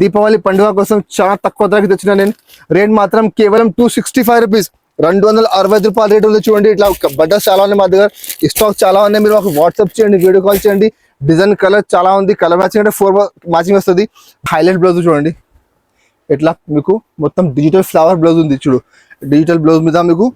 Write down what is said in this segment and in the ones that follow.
దీపావళి పండుగ కోసం చాలా తక్కువ ధరకి తెచ్చిన నేను. రేట్ మాత్రం కేవలం 265 రూపీస్, 265 రూపాయల రేట్ ఉంది. చూడండి, ఇట్లా బట్టర్స్ చాలా ఉన్నాయి మా దగ్గర, స్టాక్ చాలా ఉన్నాయి. మీరు మాకు వాట్సాప్ చేయండి, వీడియో కాల్ చేయండి. డిజైన్ కలర్ చాలా ఉంది, కలర్ మ్యాచింగ్ అంటే 4 మ్యాచింగ్ వస్తుంది. హైలైట్ బ్లౌజ్ చూడండి, ఇట్లా మీకు మొత్తం డిజిటల్ ఫ్లవర్ బ్లౌజ్ ఉంది. చూడు, డిజిటల్ బ్లౌజ్ మీద మీకు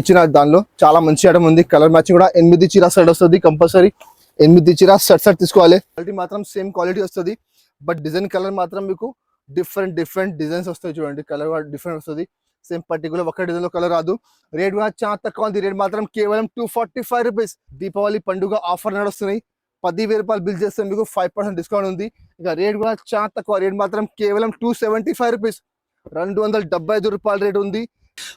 ఇచ్చిన దానిలో చాలా మంచి ఐటమ్ ఉంది. కలర్ మ్యాచింగ్ కూడా 8 చీర సెట్ వస్తుంది. కంపల్సరీ 8 చీర సెట్ తీసుకోవాలి. క్వాలిటీ మాత్రం సేమ్ క్వాలిటీ వస్తుంది, బట్ డిజైన్ కలర్ మాత్రం మీకు డిఫరెంట్ డిజైన్స్ వస్తాయి. చూడండి, కలర్ డిఫరెంట్ వస్తుంది. సేమ్ పర్టికులర్ ఒక డిజైన్ లో కలర్ రాదు. రేట్ కూడా చాలా తక్కువ ఉంది. రేట్ మాత్రం కేవలం 245 రూపీస్. దీపావళి పండుగ ఆఫర్ నడుస్తున్నాయి. 10,000 రూపాయలు బిల్ చేస్తే మీకు 5% డిస్కౌంట్ ఉంది. ఇక రేట్ కూడా చాలా తక్కువ. రేట్ మాత్రం కేవలం 275 రూపీస్, 275 రూపాయల రేట్ ఉంది.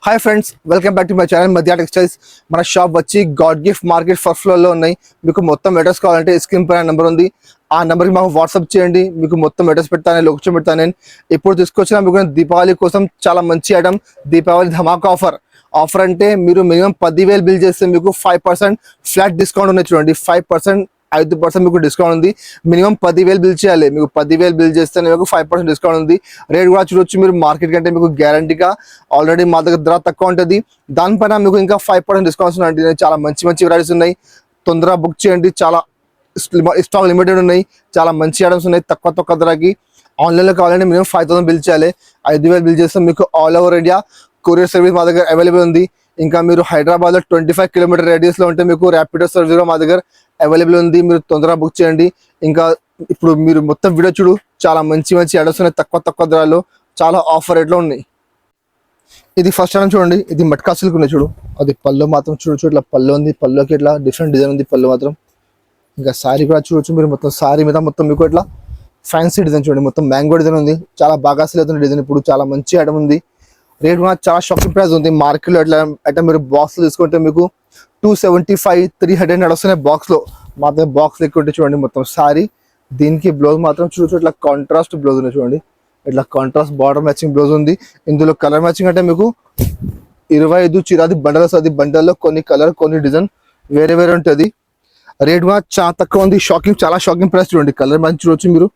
Hi friends, welcome back to my channel మధ్య టెక్స్టైల్స్. మన షాప్ వచ్చి God gift market first floor లో ఉన్నాయి. మీకు మొత్తం అడ్రస్ కావాలంటే స్క్రీన్ పైన నెంబర్ ఉంది, ఆ నెంబర్కి మాకు వాట్సాప్ చేయండి. మీకు మొత్తం అడ్రస్ పెడతాను, లొకేషన్ పెడతాను. నేను ఇప్పుడు తీసుకొచ్చిన మీకు దీపావళి కోసం చాలా మంచి ఐటమ్, దీపావళి ధమాకా ఆఫర్ అంటే మీరు మినిమం 10,000 బిల్ చేస్తే మీకు 5% ఫ్లాట్ డిస్కౌంట్ ఉన్నాయి. చూడండి, 5% మీకు డిస్కౌంట్ ఉంది. మినిమం 10,000 బిల్ చేయాలి. మీకు 10,000 బిల్ చేస్తే మీకు 5% డిస్కౌంట్ ఉంది. రేట్ కూడా చూడొచ్చు మీరు, మార్కెట్ కంటే మీకు గ్యారంటీగా ఆల్రెడీ మా దగ్గర ధర తక్కువ ఉంటుంది. దానిపైన మీకు ఇంకా 5% డిస్కౌంట్స్ ఉన్నాయి. చాలా మంచి వెరైటీస్ ఉన్నాయి. తొందరగా బుక్ చేయండి. చాలా స్టాక్ లిమిటెడ్ ఉన్నాయి. చాలా మంచి ఐటమ్స్ ఉన్నాయి తక్కువ ధరకి. ఆన్లైన్లో కావాలంటే మినిమం 5,000 బిల్ చేయాలి. 5,000 బిల్ చేస్తే మీకు all over India courier service మా దగ్గర అవైలబుల్ ఉంది. ఇంకా మీరు హైదరాబాద్లో 25 కిలోమీటర్ రేడియస్లో ఉంటే మీకు ర్యాపిడో సర్వీస్ కూడా మా దగ్గర అవైలబుల్ ఉంది. మీరు తొందరగా బుక్ చేయండి. ఇంకా ఇప్పుడు మీరు మొత్తం వీడియో చూడు, చాలా మంచి ఐటమ్స్ ఉన్నాయి తక్కువ ధరలో, చాలా ఆఫర్ రేట్లో ఉన్నాయి. ఇది ఫస్ట్ ఐటమ్ చూడండి, ఇది మట్కా సిల్క్ ఉన్నాయి. చూడు, అది పళ్ళు మాత్రం చూడొచ్చు, ఇట్లా పళ్ళు ఉంది. పళ్ళుకి ఇట్లా డిఫరెంట్ డిజైన్ ఉంది పళ్ళు మాత్రం. ఇంకా శారీ కూడా చూడొచ్చు మీరు, మొత్తం శారీ మీద మొత్తం మీకు ఇట్లా ఫ్యాన్సీ డిజైన్ చూడండి, మొత్తం మ్యాంగో డిజైన్ ఉంది. చాలా బాగా సేల్ అవుతుంది డిజైన్. ఇప్పుడు చాలా మంచి ఐటమ్ ఉంది. రేట్ కూడా చాలా షాకింగ్ ప్రైస్ ఉంది. మార్కెట్లో ఎట్లా అంటే మీరు బాక్స్ తీసుకుంటే మీకు 275, 300 నడుస్తున్నాయి బాక్స్ లో. మాత్రం బాక్స్ ఎక్కువ చూడండి మొత్తం శారీ. దీనికి బ్లౌజ్ మాత్రం చూడొచ్చు, ఇట్లా కాంట్రాస్ట్ బ్లౌజ్ ఉంది. చూడండి, ఇట్లా కాంట్రాస్ట్ బార్డర్ మ్యాచింగ్ బ్లౌజ్ ఉంది. ఇందులో కలర్ మ్యాచింగ్ అంటే మీకు 25 చీరాది బండల్ వస్తుంది. బండల్లో కొన్ని కలర్ కొన్ని డిజైన్ వేరే ఉంటుంది. రేట్ కూడా చాలా తక్కువ ఉంది. చాలా షాకింగ్ ప్రైస్ చూడండి. కలర్ మ్యాచింగ్ చూడొచ్చు మీరు,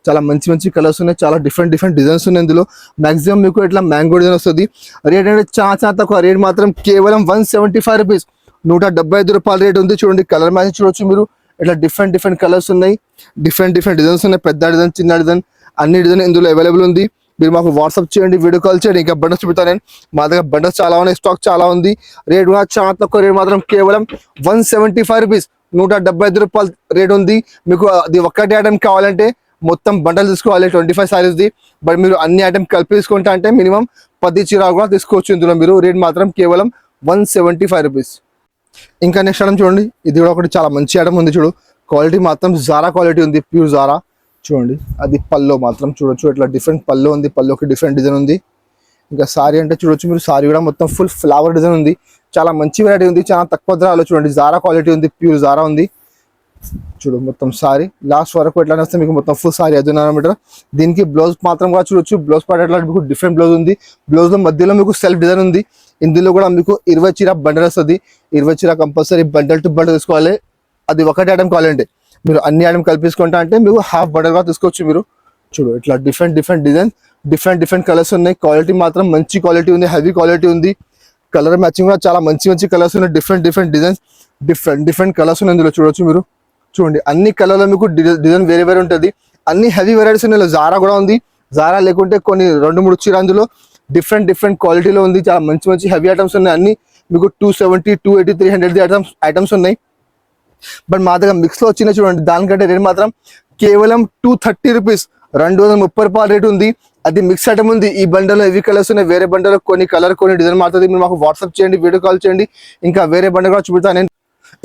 చాలా మంచి కలర్స్ ఉన్నాయి. చాలా డిఫరెంట్ డిజైన్స్ ఉన్నాయి. ఇందులో మాక్సిమం మీకు ఇట్లా మ్యాంగో డిజైన్ వస్తుంది. రేట్ అంటే చాలా తక్కువ. రేట్ మాత్రం కేవలం 175 రూపీస్, 175 రూపాయల రేట్ ఉంది. చూడండి, కలర్ మ్యాచింగ్ చూడొచ్చు మీరు, ఇట్లా డిఫరెంట్ కలర్స్ ఉన్నాయి. డిఫరెంట్ డిజైన్స్ ఉన్నాయి. పెద్ద డిజైన్, చిన్న డిజైన్, అన్ని డిజైన్ ఇందులో అవైలబుల్ ఉంది. మీరు మాకు వాట్సాప్ చేయండి, వీడియో కాల్ చేయండి. ఇంకా బండల్స్ చూపుతాను నేను, మా దగ్గర బండల్స్ చాలా ఉన్నాయి, స్టాక్ చాలా ఉంది. రేట్ కూడా చాలా తక్కువ. రేట్ మాత్రం కేవలం 175 రూపీస్, 175 రూపాయల రేట్ ఉంది. మీకు అది ఒక్కటి ఐటమ్ కావాలంటే మొత్తం బండల్ తీసుకోవాలి 25 సారీస్ది. బట్ మీరు అన్ని ఐటమ్ కలిపి తీసుకుంటా అంటే మినిమం 10 చీరాలు కూడా తీసుకోవచ్చు ఇందులో మీరు. రేట్ మాత్రం కేవలం 175 రూపీస్. ఇంకా నెక్స్ట్ ఐటమ్ చూడండి, ఇది కూడా ఒకటి చాలా మంచి ఐటమ్ ఉంది. చూడు, క్వాలిటీ మాత్రం జారా క్వాలిటీ ఉంది, ప్యూర్ జారా. చూడండి, అది పల్లో మాత్రం చూడొచ్చు, ఇట్లా డిఫరెంట్ పల్లో ఉంది. పల్లోకి డిఫరెంట్ డిజైన్ ఉంది. ఇంకా సారీ అంటే చూడొచ్చు మీరు, సారీ కూడా మొత్తం ఫుల్ ఫ్లవర్ డిజైన్ ఉంది. చాలా మంచి వెరైటీ ఉంది, చాలా తక్కువ ధరలో. చూడండి, జారా క్వాలిటీ ఉంది, ప్యూర్ జారా ఉంది. చూడు, మొత్తం సారీ లాస్ట్ వరకు ఎట్లా వస్తే మీకు మొత్తం ఫుల్ సారీ 5.5 మీటర్. దీనికి బ్లౌజ్ మాత్రం కూడా చూడొచ్చు. బ్లౌజ్ పార్ట్ ఎట్లా మీకు డిఫరెంట్ బ్లౌజ్ ఉంది. బ్లౌజ్ లో మధ్యలో మీకు సెల్ఫ్ డిజైన్ ఉంది. ఇందులో కూడా మీకు 20 చీర బండల్ వస్తుంది. 20 చీర కంపల్సరీ బండల్ టు బండల్ తీసుకోవాలి. అది ఒకటి ఐటమ్ కావాలంటే మీరు అన్ని ఐటమ్ కలిపేసుకుంటా అంటే మీకు హాఫ్ బండల్ గా తీసుకోవచ్చు మీరు. చూడు, ఇట్లా డిఫరెంట్ డిజైన్, డిఫరెంట్ కలర్స్ ఉన్నాయి. క్వాలిటీ మాత్రం మంచి క్వాలిటీ ఉంది, హెవీ క్వాలిటీ ఉంది. కలర్ మ్యాచింగ్ కూడా చాలా మంచి కలర్స్ ఉన్నాయి. డిఫరెంట్ డిజైన్స్, డిఫరెంట్ కలర్స్ ఉన్నాయి ఇందులో చూడొచ్చు మీరు. చూడండి, అన్ని కలర్లో మీకు డిజైన్ వేరే ఉంటుంది. అన్ని హెవీ వెరైటీస్ ఉన్నాయి. జారా కూడా ఉంది. జారా లేకుంటే కొన్ని 2-3 చీర అందులో డిఫరెంట్ క్వాలిటీలో ఉంది. చాలా మంచి హెవీ ఐటమ్స్ ఉన్నాయి. అన్ని మీకు 270, 280, 300 ఐటమ్స్ ఉన్నాయి. బట్ మా దగ్గర మిక్స్ లో వచ్చినాయి చూడండి. దానికంటే రేట్ మాత్రం కేవలం 230 రూపీస్, 230 రూపాయల రేట్ ఉంది. అది మిక్స్ ఐటమ్ ఉంది. ఈ బండలో హెవీ కలర్స్ ఉన్నాయి. వేరే బండలో కొన్ని కలర్ కొన్ని డిజైన్ మారుతుంది. మీరు మాకు వాట్సాప్ చేయండి, వీడియో కాల్ చేయండి. ఇంకా వేరే బండ కూడా చూపుతాను నేను.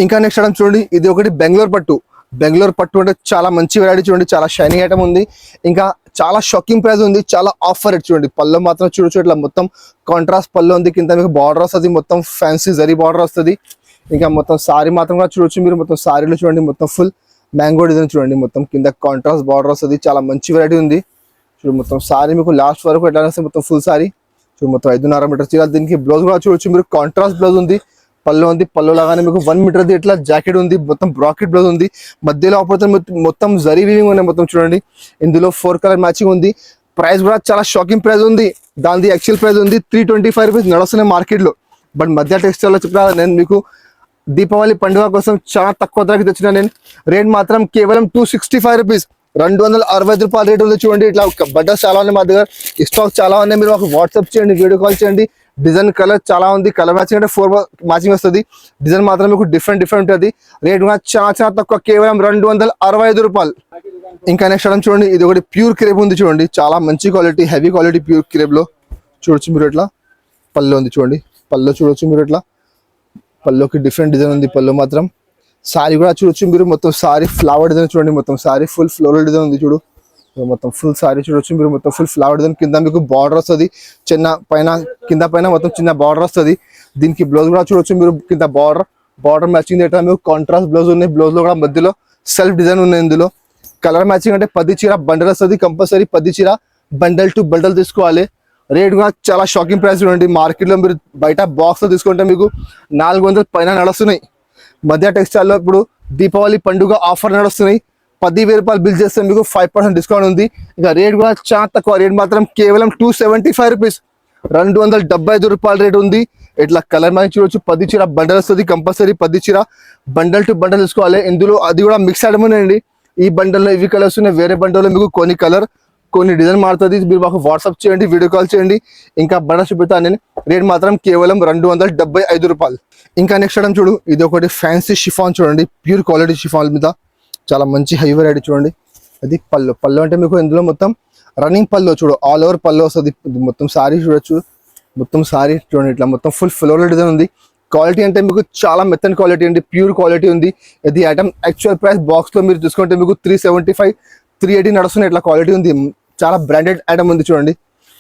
ఇంకా నెక్స్ట్ ఐటమ్ చూడండి, ఇది ఒకటి బెంగళూరు పట్టు అంటే చాలా మంచి వెరైటీ. చూడండి, చాలా షైనింగ్ ఐటమ్ ఉంది. ఇంకా చాలా షాకింగ్ ప్రైస్ ఉంది. చాలా ఆఫర్ రేట్. చూడండి, పళ్ళు మాత్రం చూడొచ్చు, ఇట్లా మొత్తం కాంట్రాస్ట్ పళ్ళు ఉంది. కింద మీకు బార్డర్ వస్తుంది, మొత్తం ఫ్యాన్సీ జరీ బార్డర్ వస్తుంది. ఇంకా మొత్తం సారీ మాత్రం కూడా చూడొచ్చు మీరు. మొత్తం సారీలో చూడండి, మొత్తం ఫుల్ మ్యాంగో డిజైన్ చూడండి. మొత్తం కింద కాంట్రాస్ట్ బార్డర్ వస్తుంది. చాలా మంచి వెరైటీ ఉంది. చూడండి, మొత్తం సారీ మీకు లాస్ట్ వరకు ఎట్లా వస్తుంది, మొత్తం ఫుల్ సారీ. చూడండి, మొత్తం 5.5 మీటర్ చీర. దీనికి బ్లౌజ్ కూడా చూడొచ్చు మీరు, కాంట్రాస్ట్ బ్లౌజ్ ఉంది. పళ్ళు ఉంది. పళ్ళు లాగానే మీకు 1 మీటర్ ఇట్లా జాకెట్ ఉంది. మొత్తం బ్రాకెట్ బ్లౌజ్ ఉంది. మధ్యలో ఆపరేషన్ మొత్తం జరీ వీవింగ్ ఉన్నాయి. మొత్తం చూడండి, ఇందులో 4 కలర్ మ్యాచింగ్ ఉంది. ప్రైస్ కూడా చాలా షాకింగ్ ప్రైస్ ఉంది. దాని యాక్చువల్ ప్రైస్ ఉంది 325 రూపీస్ నడుస్తున్నాయి మార్కెట్లో. బట్ మధ్య టెక్స్టైల్లో చెప్తా నేను మీకు దీపావళి పండుగ కోసం చాలా తక్కువ ధరకి తెచ్చిన నేను. రేట్ మాత్రం కేవలం 265 రూపీస్, 265 రూపాయల రేట్ ఉంది. చూడండి ఇట్లా బట్టర్స్ చాలా ఉన్నాయి మా దగ్గర, స్టాక్ చాలా ఉన్నాయి. మీరు మాకు వాట్సాప్ చేయండి, వీడియో కాల్ చేయండి. డిజైన్ కలర్ చాలా ఉంది, కలర్ మ్యాచింగ్ అంటే 4 మ్యాచింగ్ వస్తుంది. డిజైన్ మాత్రం మీకు డిఫరెంట్ ఉంటుంది. రేట్ కూడా చాలా తక్కువ, కేవలం 265 రూపాయలు. ఇంకా నెక్స్ట్ ఐటమ్ చూడండి, ఇది ఒకటి ప్యూర్ క్రేప్ ఉంది. చూడండి చాలా మంచి quality, heavy quality pure crepe లో చూడొచ్చు మీరు. ఇట్లా పళ్ళు ఉంది చూడండి, పళ్ళు చూడొచ్చు మీరు. ఇట్లా పళ్ళుకి డిఫరెంట్ డిజైన్ ఉంది. పళ్ళు మాత్రం సారీ కూడా చూడొచ్చు మీరు. మొత్తం సారీ ఫ్లవర్ డిజైన్ చూడండి, మొత్తం సారీ ఫుల్ ఫ్లోరల్ డిజైన్ ఉంది. చూడు మొత్తం ఫుల్ సారీ చూడొచ్చు మీరు. మొత్తం ఫుల్ ఫ్లవర్ డిజైన్, కింద మీకు బార్డర్ వస్తుంది చిన్న, పైన కింద పైన మొత్తం చిన్న బార్డర్ వస్తుంది. దీనికి బ్లౌజ్ కూడా చూడొచ్చు మీరు. కింద బార్డర్ మ్యాచింగ్ ఎట్లా మీకు కాంట్రాస్ట్ బ్లౌజ్ ఉన్నాయి. బ్లౌజ్ లో కూడా మధ్యలో సెల్ఫ్ డిజైన్ ఉన్నాయి. ఇందులో కలర్ మ్యాచింగ్ అంటే 10 చీర బండల్ వస్తుంది కంపల్సరీ. 10 చీర బండల్ టు బండల్ తీసుకోవాలి. రేట్ కూడా చాలా షాకింగ్ ప్రైస్ చూడండి. మార్కెట్లో మీరు బయట బాక్స్ లో తీసుకుంటే మీకు 400 పైన నడుస్తున్నాయి. మధ్య టెక్స్టైల్లో ఇప్పుడు దీపావళి పండుగ ఆఫర్ నడుస్తున్నాయి. 10,000 రూపాయలు బిల్ చేస్తే మీకు 5% డిస్కౌంట్ ఉంది. ఇక రేట్ కూడా చాలా తక్కువ, రేట్ మాత్రం కేవలం 275 రూపీస్, 275 రూపాయల రేట్ ఉంది. ఇట్లా కలర్ మ్యాచింగ్ చూడొచ్చు. 10 చీర బండల్ వస్తుంది కంపల్సరీ. 10 చీర బండల్ టు బండల్ తీసుకోవాలి. ఇందులో అది కూడా మిక్స్ ఐటమ్ ఉన్నాయండి. ఈ బండల్లో ఇవి కలర్స్ ఉన్నాయి, వేరే బండల్లో మీకు కొన్ని కలర్ కొన్ని డిజైన్ మారుతుంది. మీరు మాకు వాట్సాప్ చేయండి, వీడియో కాల్ చేయండి. ఇంకా బండల్ చూపిస్తాను నేను. రేట్ మాత్రం కేవలం 275 రూపాయలు. ఇంకా నెక్స్ట్ ఐటమ్ చూడు, ఇది ఒకటి ఫ్యాన్సీ షిఫాన్ చూడండి, ప్యూర్ క్వాలిటీ షిఫాన్ మీద చాలా మంచి హై వెరైటీ చూడండి. అది పళ్ళు అంటే మీకు ఇందులో మొత్తం రన్నింగ్ పళ్ళు చూడు, ఆల్ ఓవర్ పళ్ళు వస్తుంది. మొత్తం సారీ చూడొచ్చు, మొత్తం సారీ చూడండి. ఇట్లా మొత్తం ఫుల్ ఫ్లోరల్ డిజైన్ ఉంది. క్వాలిటీ అంటే మీకు చాలా మెత్తన్ క్వాలిటీ అండి, ప్యూర్ క్వాలిటీ ఉంది. ఇది ఐటమ్ యాక్చువల్ ప్రైస్ బాక్స్ లో మీరు చూసుకుంటే మీకు 375 380 నడుస్తున్నాయి. ఇట్లా క్వాలిటీ ఉంది, చాలా బ్రాండెడ్ ఐటమ్ ఉంది చూడండి.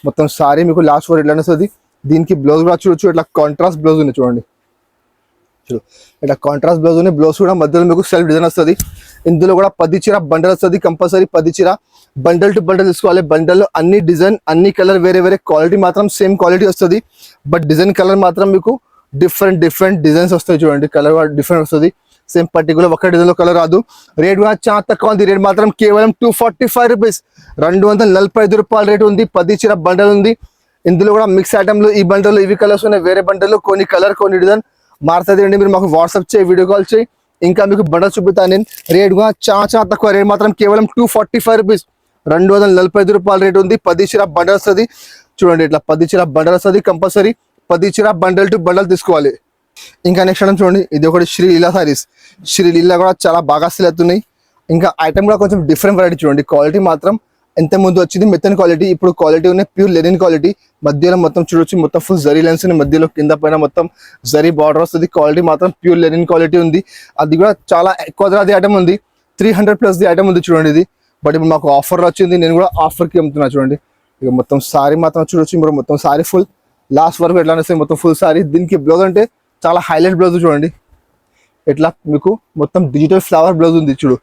మొత్తం సారీ మీకు లాస్ట్ వరకు ఇట్లా వస్తుంది. దీనికి బ్లౌజ్ కూడా చూడొచ్చు, ఇట్లా కాంట్రాస్ట్ బ్లౌజ్ ఉంది చూడండి. ఇట్లా కాంట్రాస్ట్ బ్లౌజ్ ఉంది. బ్లౌజ్ కూడా మధ్యలో మీకు సెల్ఫ్ డిజైన్ వస్తుంది. ఇందులో కూడా 10 చీర బండల్ వస్తుంది కంపల్సరీ. 10 చీర బండల్ టు బండల్ తీసుకోవాలి. బండల్లో అన్ని డిజైన్ అన్ని కలర్ వేరే వేరే, క్వాలిటీ మాత్రం సేమ్ క్వాలిటీ వస్తుంది. బట్ డిజైన్ కలర్ మాత్రం మీకు డిఫరెంట్ డిజైన్స్ వస్తాయి చూడండి. కలర్ డిఫరెంట్ వస్తుంది, సేమ్ పర్టికులర్ ఒక డిజైన్ లో కలర్ రాదు. రేట్ కూడా చాలా తక్కువ ఉంది. రేట్ మాత్రం కేవలం 245 రూపీస్, 245 రూపాయల రేట్ ఉంది. 10 చీర బండల్ ఉంది. ఇందులో కూడా మిక్స్ ఐటమ్లు, ఈ బండల్లో ఇవి కలర్స్ ఉన్నాయి, వేరే బండల్లో కొన్ని కలర్ కొన్ని డిజైన్ మారుతుంది అండి. మీరు మాకు వాట్సాప్ చేయి, వీడియో కాల్ చేయి. ఇంకా మీకు బండల్ చూపుతాను నేను. రేట్ కూడా చాలా తక్కువ, రేట్ మాత్రం కేవలం 245 రూపీస్, 245 రూపాయల రేట్ ఉంది. 10 చీర బండల్ వస్తుంది చూడండి. ఇట్లా 10 చీర బండల్ వస్తుంది కంపల్సరీ. 10 చీర బండల్ టు బండల్ తీసుకోవాలి. ఇంకా నెక్స్ట్ ఐటమ్ చూడండి, ఇది ఒకటి శ్రీలీలా సారీస్. శ్రీలీలా కూడా చాలా బాగా సేల్ అవుతున్నాయి. ఇంకా ఐటమ్ కూడా కొంచెం డిఫరెంట్ వెరైటీ చూడండి. క్వాలిటీ మాత్రం ఎంత ముందు వచ్చింది మెత్తన్ క్వాలిటీ, ఇప్పుడు క్వాలిటీ ఉన్నాయి ప్యూర్ లెనిన్ క్వాలిటీ. మధ్యలో మొత్తం చూడొచ్చు, మొత్తం ఫుల్ జరీ లెన్స్ మధ్యలో, కింద పైన మొత్తం జరీ బార్డర్ వస్తుంది. క్వాలిటీ మాత్రం ప్యూర్ లెనిన్ క్వాలిటీ ఉంది. అది కూడా చాలా ఎక్కువ ధరది ఐటమ్ ఉంది, 300+ ది ఐటమ్ ఉంది చూడండి ఇది. బట్ ఇప్పుడు మాకు ఆఫర్ వచ్చింది, నేను కూడా ఆఫర్కి అమ్ముతున్నా చూడండి. ఇక మొత్తం సారీ మాత్రం చూడొచ్చు మీరు. మొత్తం సారీ ఫుల్ లాస్ట్ వరకు ఎట్లా వస్తాయి, మొత్తం ఫుల్ సారీ. దీనికి బ్లౌజ్ అంటే చాలా హైలైట్ బ్లౌజ్ చూడండి. ఇట్లా మీకు మొత్తం డిజిటల్ ఫ్లవర్ బ్లౌజ్ ఉంది చూడు.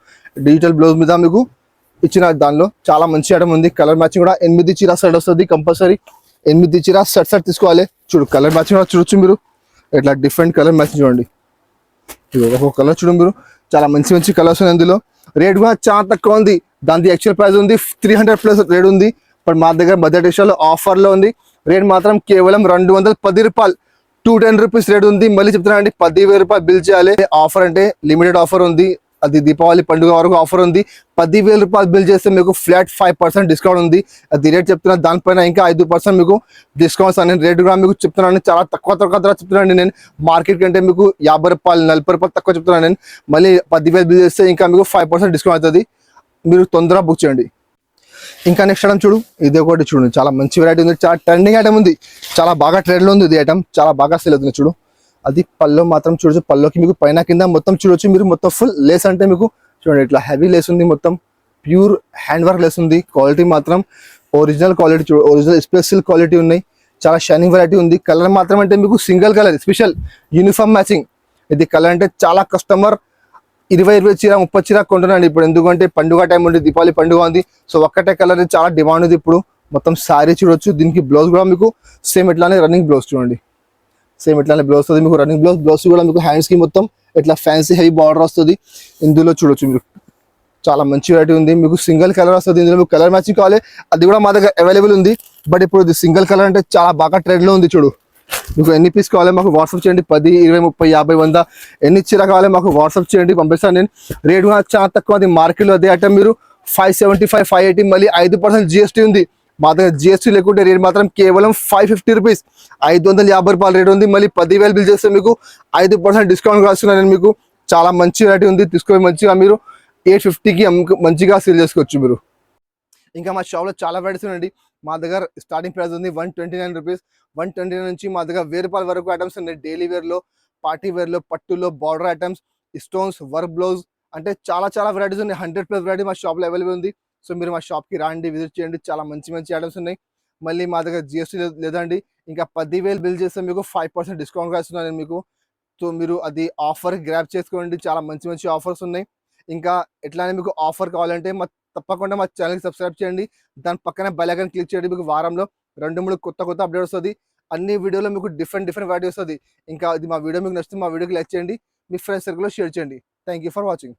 డిజిటల్ బ్లౌజ్ మీద మీకు ఇచ్చిన దానిలో చాలా మంచి ఐటమ్ ఉంది. కలర్ మ్యాచింగ్ కూడా 8 చీర సెట్ వస్తుంది కంపల్సరీ. 8 చీర సెట్ తీసుకోవాలి. చూడు కలర్ మ్యాచింగ్ కూడా చూడొచ్చు మీరు. ఇట్లా డిఫరెంట్ కలర్ మ్యాచింగ్ చూడండి. ఒక్కొక్క కలర్ చూడండి మీరు, చాలా మంచి కలర్స్ ఉన్నాయి ఇందులో. రేట్ కూడా చాలా తక్కువ ఉంది. దాని యాక్చువల్ ప్రైస్ ఉంది 300+ రేట్ ఉంది. బట్ మా దగ్గర బడ్జెట్ విషయాల్లో ఆఫర్లో ఉంది. రేట్ మాత్రం కేవలం 210 రూపాయలు, 210 రూపీస్ రేట్ ఉంది. మళ్ళీ చెప్తున్నా అండి, 10,000 రూపాయలు బిల్ చేయాలి. ఆఫర్ అంటే లిమిటెడ్ ఆఫర్ ఉంది, అది దీపావళి పండుగ వరకు ఆఫర్ ఉంది. 10,000 రూపాయలు బిల్ చేస్తే మీకు ఫ్లాట్ 5% డిస్కౌంట్ ఉంది. అది రేట్ చెప్తున్నా, దానిపైన ఇంకా 5% మీకు డిస్కౌంట్స్ అని రేట్ కూడా మీకు చెప్తున్నాను. చాలా తక్కువ ధర చెప్తున్నాను నేను. మార్కెట్ కంటే మీకు 50 రూపాయలు 40 రూపాయలు తక్కువ చెప్తున్నాను నేను. మళ్ళీ 10,000 బిల్ చేస్తే ఇంకా మీకు 5% డిస్కౌంట్ అవుతుంది. మీరు తొందరగా బుక్ చేయండి. ఇంకా నెక్స్ట్ ఐటమ్ చూడు, ఇది ఒకటి చూడు, చాలా మంచి వెరైటీ ఉంది, చాలా ట్రెండింగ్ ఐటమ్ ఉంది, చాలా బాగా ట్రెండ్లో ఉంది. ఇది ఐటమ్ చాలా బాగా సేల్ అవుతుంది చూడు. అది పళ్ళు మాత్రం చూడొచ్చు. పళ్ళుకి మీకు పైన కింద మొత్తం చూడొచ్చు మీరు. మొత్తం ఫుల్ లేస్ అంటే మీకు చూడండి, ఇట్లా హెవీ లేస్ ఉంది. మొత్తం ప్యూర్ హ్యాండ్ వర్క్ లేస్ ఉంది. క్వాలిటీ మాత్రం ఒరిజినల్ క్వాలిటీ చూడు, ఒరిజినల్ స్పెషల్ క్వాలిటీ ఉన్నాయి. చాలా షైనింగ్ వెరైటీ ఉంది. కలర్ మాత్రం అంటే మీకు single colour special uniform matching. ఇది కలర్ అంటే చాలా కస్టమర్ 20 చీర 30 చీర కొంటున్నాను ఇప్పుడు. ఎందుకంటే పండుగ టైం ఉంది, దీపావళి పండుగ ఉంది. సో ఒక్కటే కలర్ చాలా డిమాండ్ ఉంది ఇప్పుడు. మొత్తం శారీ చూడొచ్చు. దీనికి బ్లౌజ్ కూడా మీకు సేమ్ ఇట్లానే రన్నింగ్ బ్లౌజ్ చూడండి. సేమ్ ఇట్లానే బ్లౌజ్ వస్తుంది మీకు రన్నింగ్ బ్లౌజ్ కూడా మీకు హ్యాండ్స్ కి మొత్తం ఇట్లా ఫ్యాన్సీ హెవీ బార్డర్ వస్తుంది. ఇందులో చూడొచ్చు మీరు చాలా మంచి వెరైటీ ఉంది. మీకు సింగిల్ కలర్ వస్తుంది, ఇందులో మీకు కలర్ మ్యాచింగ్ కావాలి అది కూడా మా దగ్గర అవైలబుల్ ఉంది. బట్ ఇప్పుడు ఇది సింగిల్ కలర్ అంటే చాలా బాగా ట్రెండ్ లో ఉంది. చూడు, మీకు ఎన్ని పీస్ కావాలి మాకు వాట్సాప్ చేయండి. 10, 20, 30, 50, 100 ఎన్ని చీర కావాలి మాకు వాట్సాప్ చేయండి, పంపిస్తాను నేను. రేట్ కూడా చాలా తక్కువ. అది మార్కెట్లో అదే ఐటమ్ మీరు 575, 580, మళ్ళీ 5% GST ఉంది. మా దగ్గర GST లేకుంటే రేట్ మాత్రం కేవలం 550 రూపీస్, 550 రూపాయల రేట్ ఉంది. మళ్ళీ 10,000 బిల్ చేస్తే మీకు 5% డిస్కౌంట్ రాస్తున్నాను నేను. మీకు చాలా మంచి వెరైటీ ఉంది, తీసుకొని మంచిగా మీరు 850కి మంచిగా సేల్ చేసుకోవచ్చు మీరు. ఇంకా మా షాప్లో చాలా వెరైటీస్ ఉన్నాయండి. మా దగ్గర స్టార్టింగ్ ప్రైస్ ఉంది 129 రూపీస్. 129 నుంచి మా దగ్గర 1000 రూపాయల వరకు ఐటమ్స్ ఉన్నాయి. డైలీ వేర్లో, పార్టీ వేర్లో, పట్టులో, border items, stones, work blouse అంటే చాలా వెరైటీస్ ఉన్నాయి. 100+ వెరైటీ మా షాప్లో అవైలబుల్ ఉంది. సో మీరు మా షాప్కి రండి, విజిట్ చేయండి. చాలా మంచి ఐటమ్స్ ఉన్నాయి. మళ్ళీ మా దగ్గర GST లేదండి. ఇంకా 10,000 బిల్ చేస్తే మీకు 5% డిస్కౌంట్ రాస్తున్నాను నేను మీకు. సో మీరు అది ఆఫర్ గ్రాప్ చేసుకోండి. చాలా మంచి ఆఫర్స్ ఉన్నాయి. ఇంకా ఎట్లానే మీకు ఆఫర్ కావాలంటే తప్పకుండా మా ఛానల్కి సబ్స్క్రైబ్ చేయండి. దాని పక్కన బెల్ ఐకాన్ క్లిక్ చేయండి. మీకు వారంలో 2-3 కొత్త అప్డేట్ వస్తుంది. అన్ని వీడియోలో మీకు డిఫరెంట్ వెరైటీ వస్తుంది. ఇంకా ఇది మా వీడియో మీకు నచ్చితే మా వీడియోకి లైక్ చేయండి, మీ ఫ్రెండ్స్ సర్కిల్లో షేర్ చేయండి. Thank you for watching.